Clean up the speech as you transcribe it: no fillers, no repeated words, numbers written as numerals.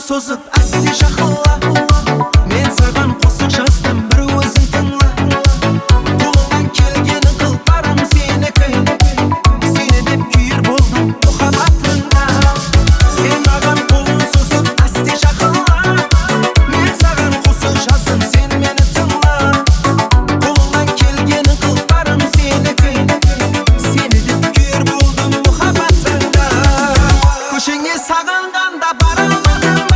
созып әсте жақынла. Мен саған қосық жаздым, бір өзің тыңла. Қолыңнан келгенін қыл, барым сенікі. Сені деп күйір болдым мұхаббатыңа. Сен маған қолын созып әсте жақынла. Мен саған қосық жаздым, сен мені тыңла. Қолыңнан келгенін қыл, барым сенікі. Сені деп күйір болдым мұхаббатыңа. Көшеңе сағынғанда бара алмадым.